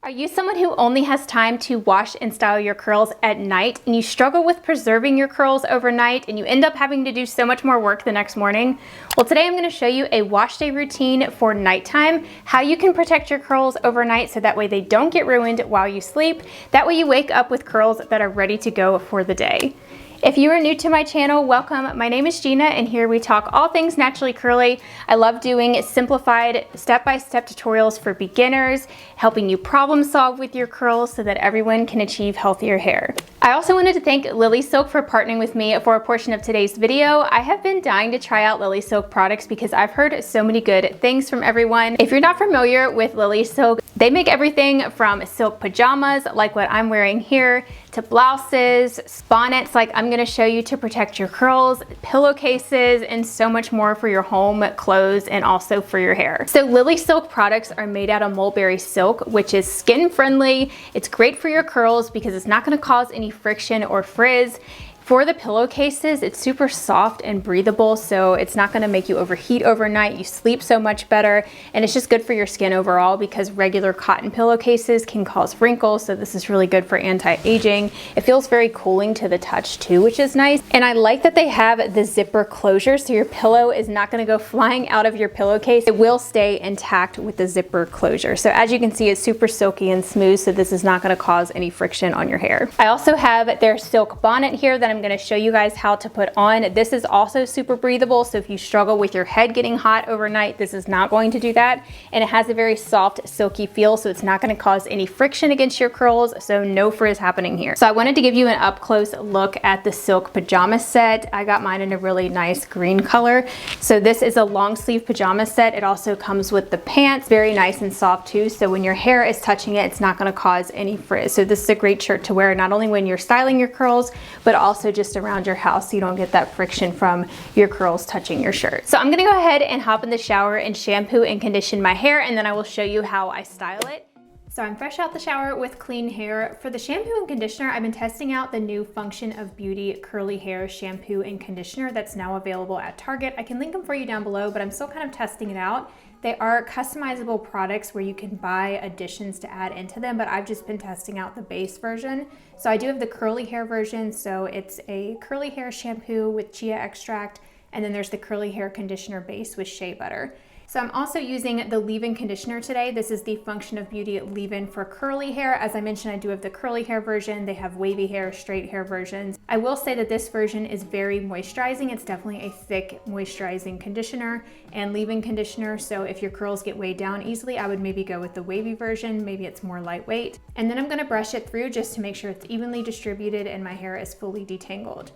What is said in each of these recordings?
Are you someone who only has time to wash and style your curls at night and you struggle with preserving your curls overnight and you end up having to do so much more work the next morning? Well, today I'm going to show you a wash day routine for nighttime, how you can protect your curls overnight so that way they don't get ruined while you sleep. That way you wake up with curls that are ready to go for the day. If you are new to my channel, welcome. My name is Gina and here we talk all things naturally curly. I love doing simplified step-by-step tutorials for beginners, helping you problem solve with your curls so that everyone can achieve healthier hair. I also wanted to thank Lily Silk for partnering with me for a portion of today's video. I have been dying to try out Lily Silk products because I've heard so many good things from everyone. If you're not familiar with Lily Silk, they make everything from silk pajamas like what I'm wearing here to blouses, bonnets like I'm gonna show you to protect your curls, pillowcases, and so much more for your home clothes and also for your hair. So Lily Silk products are made out of mulberry silk, which is skin friendly. It's great for your curls because it's not gonna cause any friction or frizz. For the pillowcases, it's super soft and breathable, so it's not gonna make you overheat overnight. You sleep so much better, and it's just good for your skin overall because regular cotton pillowcases can cause wrinkles, so this is really good for anti-aging. It feels very cooling to the touch too, which is nice. And I like that they have the zipper closure, so your pillow is not gonna go flying out of your pillowcase. It will stay intact with the zipper closure. So as you can see, it's super silky and smooth, so this is not gonna cause any friction on your hair. I also have their silk bonnet here that I'm going to show you guys how to put on. This is also super breathable, so if you struggle with your head getting hot overnight, this is not going to do that. And it has a very soft, silky feel, so it's not going to cause any friction against your curls, so no frizz happening here. So I wanted to give you an up close look at the silk pajama set. I got mine in a really nice green color. So this is a long sleeve pajama set. It also comes with the pants, very nice and soft too, so when your hair is touching it, it's not going to cause any frizz. So this is a great shirt to wear not only when you're styling your curls, but also just around your house so you don't get that friction from your curls touching your shirt. So I'm gonna go ahead and hop in the shower and shampoo and condition my hair, and then I will show you how I style it. So I'm fresh out the shower with clean hair. For the shampoo and conditioner, I've been testing out the new Function of Beauty curly hair shampoo and conditioner that's now available at Target. I can link them for you down below, but I'm still kind of testing it out. They are customizable products where you can buy additions to add into them, but I've just been testing out the base version. So I do have the curly hair version. So it's a curly hair shampoo with chia extract, and then there's the curly hair conditioner base with shea butter. So I'm also using the leave-in conditioner today. This is the Function of Beauty leave-in for curly hair. As I mentioned, I do have the curly hair version. They have wavy hair, straight hair versions. I will say that this version is very moisturizing. It's definitely a thick moisturizing conditioner and leave-in conditioner. So if your curls get weighed down easily, I would maybe go with the wavy version. Maybe it's more lightweight. And then I'm gonna brush it through just to make sure it's evenly distributed and my hair is fully detangled.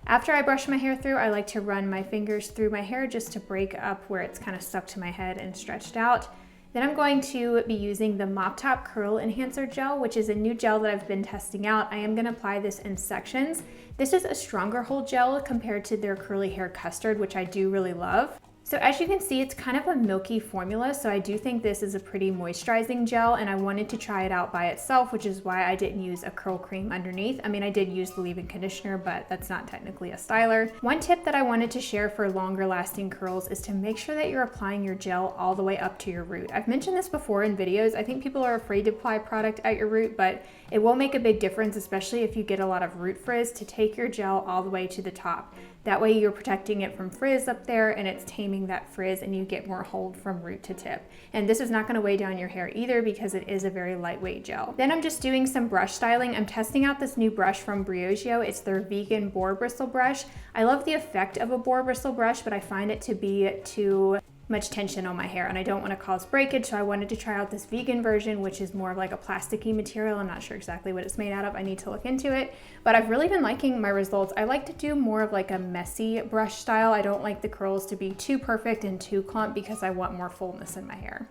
After I brush my hair through, I like to run my fingers through my hair just to break up where it's kind of stuck to my head and stretched out. Then I'm going to be using the Mop Top Curl Enhancer Gel, which is a new gel that I've been testing out. I am going to apply this in sections. This is a stronger hold gel compared to their curly hair custard, which I do really love. So as you can see, it's kind of a milky formula, so I do think this is a pretty moisturizing gel, and I wanted to try it out by itself, which is why I didn't use a curl cream underneath. I mean, I did use the leave-in conditioner, but that's not technically a styler. One tip that I wanted to share for longer lasting curls is to make sure that you're applying your gel all the way up to your root. I've mentioned this before in videos. I think people are afraid to apply product at your root, but it will make a big difference, especially if you get a lot of root frizz, to take your gel all the way to the top. That way you're protecting it from frizz up there and it's taming that frizz and you get more hold from root to tip. And this is not going to weigh down your hair either because it is a very lightweight gel. Then I'm just doing some brush styling. I'm testing out this new brush from Briogeo. It's their vegan boar bristle brush. I love the effect of a boar bristle brush, but I find it to be too much tension on my hair and I don't want to cause breakage, so I wanted to try out this vegan version, which is more of like a plasticky material. I'm not sure exactly what it's made out of. I need to look into it, but I've really been liking my results. I like to do more of like a messy brush style. I don't like the curls to be too perfect and too clump because I want more fullness in my hair.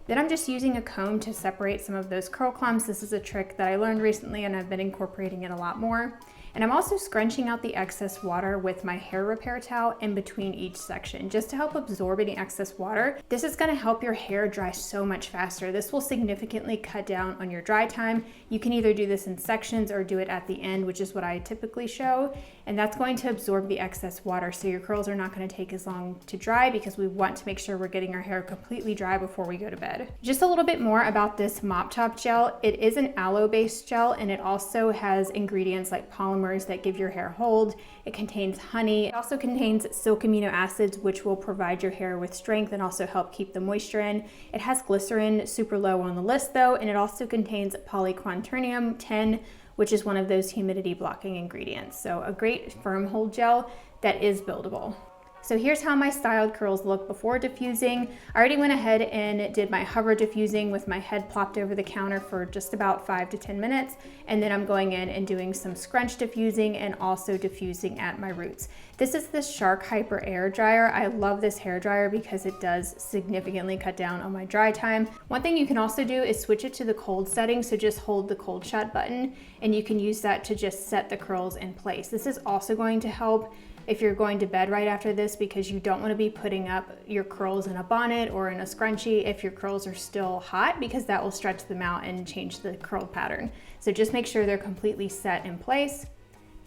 Then I'm just using a comb to separate some of those curl clumps. This is a trick that I learned recently and I've been incorporating it a lot more. And I'm also scrunching out the excess water with my hair repair towel in between each section, just to help absorb any excess water. This is gonna help your hair dry so much faster. This will significantly cut down on your dry time. You can either do this in sections or do it at the end, which is what I typically show. And that's going to absorb the excess water, so your curls are not gonna take as long to dry, because we want to make sure we're getting our hair completely dry before we go to bed. Just a little bit more about this Mop Top gel. It is an aloe-based gel, and it also has ingredients like polymers that give your hair hold. It contains honey. It also contains silk amino acids, which will provide your hair with strength and also help keep the moisture in. It has glycerin, super low on the list though, and it also contains polyquaternium 10, which is one of those humidity blocking ingredients. So a great firm hold gel that is buildable. So here's how my styled curls look before diffusing. I already went ahead and did my hover diffusing with my head plopped over the counter for just about 5 to 10 minutes. And then I'm going in and doing some scrunch diffusing and also diffusing at my roots. This is the Shark Hyper Air Dryer. I love this hair dryer because it does significantly cut down on my dry time. One thing you can also do is switch it to the cold setting. So just hold the cold shut button and you can use that to just set the curls in place. This is also going to help if you're going to bed right after this, because you don't want to be putting up your curls in a bonnet or in a scrunchie if your curls are still hot, because that will stretch them out and change the curl pattern. So just make sure they're completely set in place.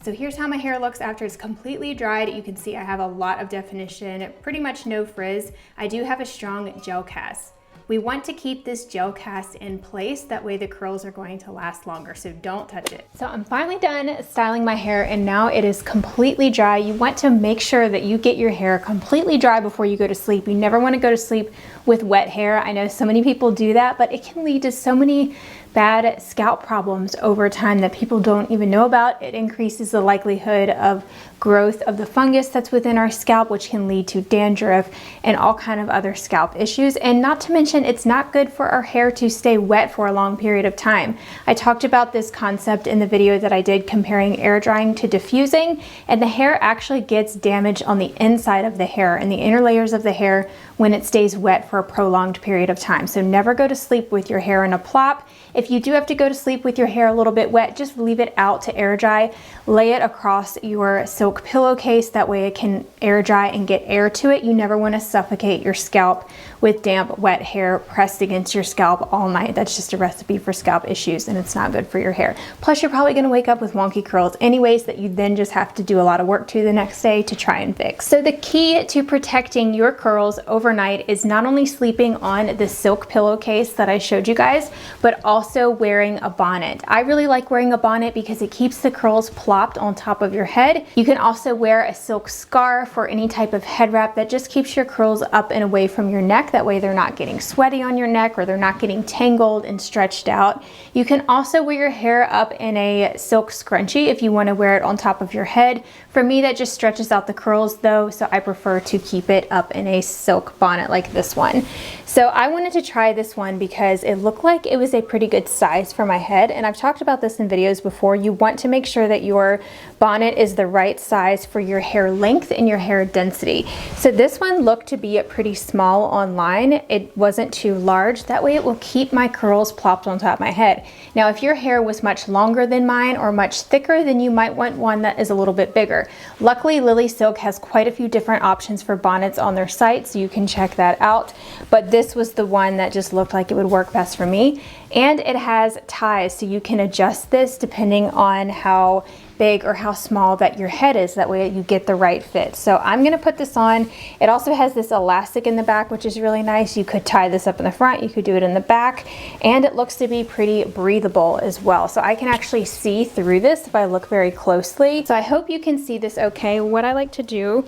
So here's how my hair looks after it's completely dried. You can see I have a lot of definition, pretty much no frizz. I do have a strong gel cast. We want to keep this gel cast in place, that way the curls are going to last longer, so don't touch it. So I'm finally done styling my hair and now it is completely dry. You want to make sure that you get your hair completely dry before you go to sleep. You never want to go to sleep with wet hair. I know so many people do that, but it can lead to so many bad scalp problems over time that people don't even know about. It increases the likelihood of growth of the fungus that's within our scalp, which can lead to dandruff and all kind of other scalp issues. And not to mention, it's not good for our hair to stay wet for a long period of time. I talked about this concept in the video that I did comparing air drying to diffusing, and the hair actually gets damaged on the inside of the hair and the inner layers of the hair when it stays wet for a prolonged period of time. So never go to sleep with your hair in a plop. If you do have to go to sleep with your hair a little bit wet, just leave it out to air dry. Lay it across your silk pillowcase, that way it can air dry and get air to it. You never want to suffocate your scalp with damp, wet hair pressed against your scalp all night. That's just a recipe for scalp issues and it's not good for your hair. Plus, you're probably gonna wake up with wonky curls anyways that you then just have to do a lot of work to the next day to try and fix. So the key to protecting your curls overnight is not only sleeping on the silk pillowcase that I showed you guys, but also wearing a bonnet. I really like wearing a bonnet because it keeps the curls plopped on top of your head. You can also wear a silk scarf or any type of head wrap that just keeps your curls up and away from your neck. That way they're not getting sweaty on your neck or they're not getting tangled and stretched out. You can also wear your hair up in a silk scrunchie if you want to wear it on top of your head. For me, that just stretches out the curls though, so I prefer to keep it up in a silk bonnet like this one. So I wanted to try this one because it looked like it was a pretty good size for my head, and I've talked about this in videos before. You want to make sure that your bonnet is the right size for your hair length and your hair density. So this one looked to be a pretty small online. It wasn't too large. That way it will keep my curls plopped on top of my head. Now, if your hair was much longer than mine or much thicker, then you might want one that is a little bit bigger. Luckily, Lily Silk has quite a few different options for bonnets on their site, so you can check that out. But this was the one that just looked like it would work best for me. And it has ties, so you can adjust this depending on how big or how small that your head is. That way you get the right fit. So I'm gonna put this on. It also has this elastic in the back, which is really nice. You could tie this up in the front, you could do it in the back, and it looks to be pretty breathable as well. So I can actually see through this if I look very closely. So I hope you can see this okay. What I like to do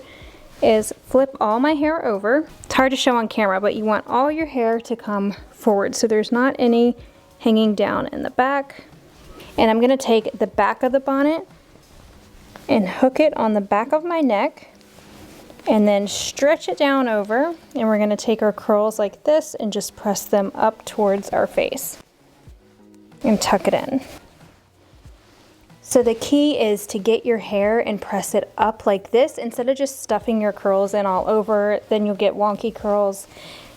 is flip all my hair over. It's hard to show on camera, but you want all your hair to come forward so there's not any hanging down in the back. And I'm gonna take the back of the bonnet and hook it on the back of my neck and then stretch it down over, and we're gonna take our curls like this and just press them up towards our face and tuck it in. So the key is to get your hair and press it up like this instead of just stuffing your curls in all over. Then you'll get wonky curls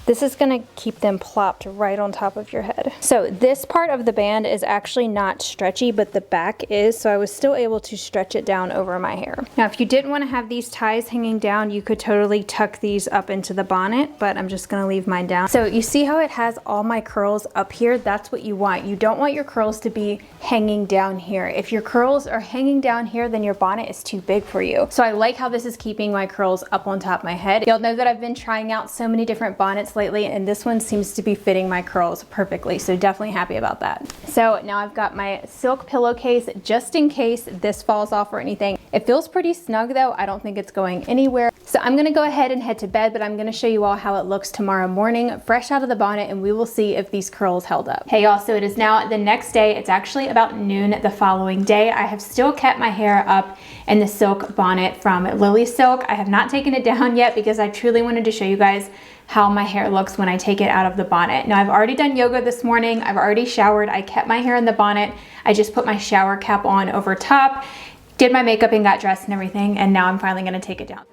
This is gonna keep them plopped right on top of your head. So this part of the band is actually not stretchy, but the back is, so I was still able to stretch it down over my hair. Now, if you didn't wanna have these ties hanging down, you could totally tuck these up into the bonnet, but I'm just gonna leave mine down. So you see how it has all my curls up here? That's what you want. You don't want your curls to be hanging down here. If your curls are hanging down here, then your bonnet is too big for you. So I like how this is keeping my curls up on top of my head. You'll know that I've been trying out so many different bonnets lately, and this one seems to be fitting my curls perfectly, so definitely happy about that. So now I've got my silk pillowcase just in case this falls off or anything. It feels pretty snug though. I don't think it's going anywhere. So I'm gonna go ahead and head to bed, but I'm gonna show you all how it looks tomorrow morning, fresh out of the bonnet, and we will see if these curls held up. Hey y'all, so it is now the next day. It's actually about noon the following day. I have still kept my hair up in the silk bonnet from Lily Silk. I have not taken it down yet because I truly wanted to show you guys how my hair looks when I take it out of the bonnet. Now I've already done yoga this morning. I've already showered. I kept my hair in the bonnet. I just put my shower cap on over top, did my makeup and got dressed and everything, and now I'm finally gonna take it down.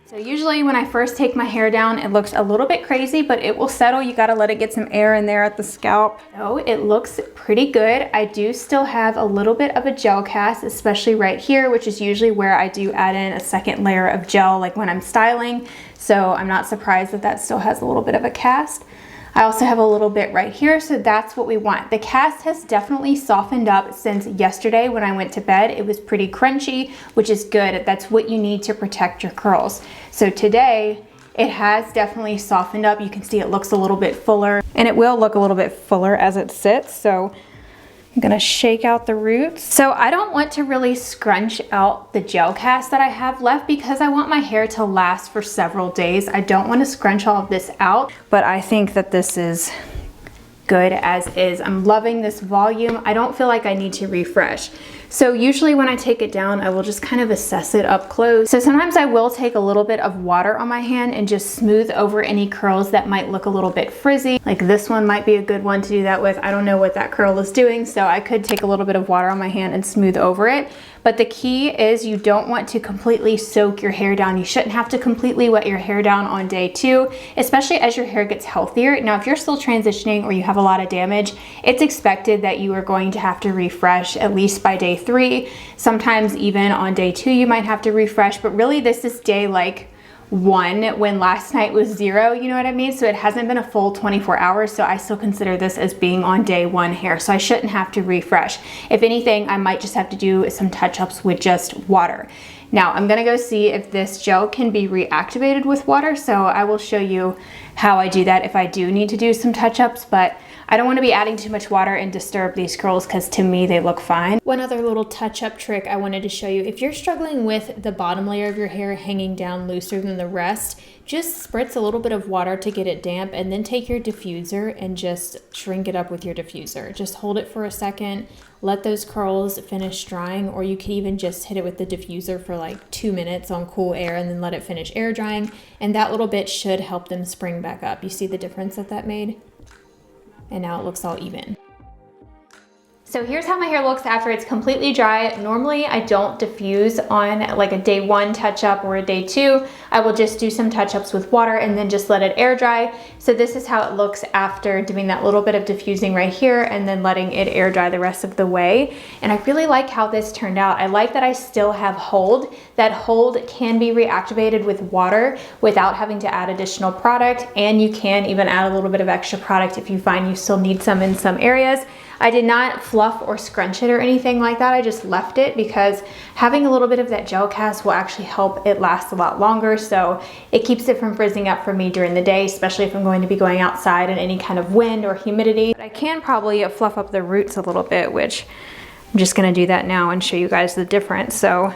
So usually when I first take my hair down, it looks a little bit crazy, but it will settle. You gotta let it get some air in there at the scalp. So it looks pretty good. I do still have a little bit of a gel cast, especially right here, which is usually where I do add in a second layer of gel, like when I'm styling. So I'm not surprised that that still has a little bit of a cast. I also have a little bit right here, so that's what we want. The cast has definitely softened up since yesterday when I went to bed. It was pretty crunchy, which is good. That's what you need to protect your curls. So today, it has definitely softened up. You can see it looks a little bit fuller, and it will look a little bit fuller as it sits. So I'm gonna shake out the roots. So I don't want to really scrunch out the gel cast that I have left because I want my hair to last for several days. I don't want to scrunch all of this out, but I think that this is good as is. I'm loving this volume. I don't feel like I need to refresh. So usually when I take it down, I will just kind of assess it up close. So sometimes I will take a little bit of water on my hand and just smooth over any curls that might look a little bit frizzy. Like this one might be a good one to do that with. I don't know what that curl is doing, so I could take a little bit of water on my hand and smooth over it. But the key is you don't want to completely soak your hair down. You shouldn't have to completely wet your hair down on day 2, especially as your hair gets healthier. Now, if you're still transitioning or you have a lot of damage, it's expected that you are going to have to refresh at least by day 3. Sometimes even on day 2, you might have to refresh, but really this is day like 1 when last night was 0, you know what I mean? So it hasn't been a full 24 hours, so I still consider this as being on day 1 hair, so I shouldn't have to refresh. If anything, I might just have to do some touch-ups with just water. Now I'm gonna go see if this gel can be reactivated with water, so I will show you how I do that if I do need to do some touch-ups, but I don't want to be adding too much water and disturb these curls because to me they look fine. One other little touch-up trick I wanted to show you. If you're struggling with the bottom layer of your hair hanging down looser than the rest, just spritz a little bit of water to get it damp and then take your diffuser and just shrink it up with your diffuser. Just hold it for a second, let those curls finish drying, or you could even just hit it with the diffuser for like 2 minutes on cool air and then let it finish air drying, and that little bit should help them spring back up. You see the difference that made? And now it looks all even. So here's how my hair looks after it's completely dry. Normally I don't diffuse on like a day 1 touch-up or a day 2. I will just do some touch-ups with water and then just let it air dry. So this is how it looks after doing that little bit of diffusing right here and then letting it air dry the rest of the way. And I really like how this turned out. I like that I still have hold. That hold can be reactivated with water without having to add additional product, and you can even add a little bit of extra product if you find you still need some in some areas. I did not fluff or scrunch it or anything like that. I just left it because having a little bit of that gel cast will actually help it last a lot longer. So it keeps it from frizzing up for me during the day, especially if I'm going to be going outside in any kind of wind or humidity. But I can probably fluff up the roots a little bit, which I'm just gonna do that now and show you guys the difference. So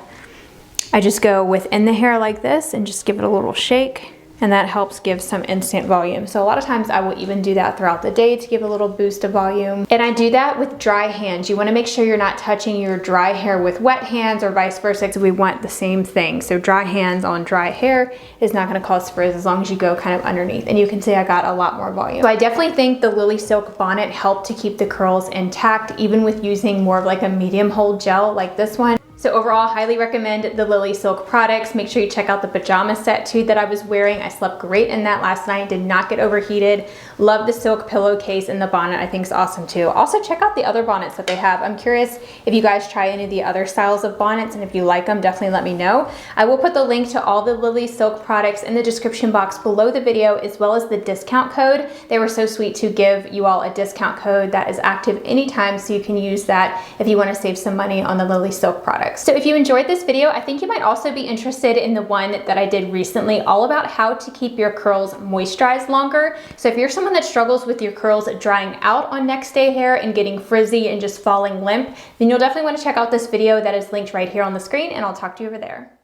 I just go within the hair like this and just give it a little shake, and that helps give some instant volume. So a lot of times I will even do that throughout the day to give a little boost of volume. And I do that with dry hands. You wanna make sure you're not touching your dry hair with wet hands or vice versa. So we want the same thing. So dry hands on dry hair is not gonna cause frizz as long as you go kind of underneath. And you can see I got a lot more volume. So I definitely think the Lily Silk bonnet helped to keep the curls intact, even with using more of like a medium hold gel like this one. So overall, highly recommend the Lily Silk products. Make sure you check out the pajama set too that I was wearing. I slept great in that last night, did not get overheated. Love the silk pillowcase, and the bonnet I think is awesome too. Also check out the other bonnets that they have. I'm curious if you guys try any of the other styles of bonnets, and if you like them, definitely let me know. I will put the link to all the Lily Silk products in the description box below the video, as well as the discount code. They were so sweet to give you all a discount code that is active anytime, so you can use that if you want to save some money on the Lily Silk products. So if you enjoyed this video, I think you might also be interested in the one that I did recently, all about how to keep your curls moisturized longer. So if you're someone that struggles with your curls drying out on next day hair and getting frizzy and just falling limp, then you'll definitely want to check out this video that is linked right here on the screen, and I'll talk to you over there.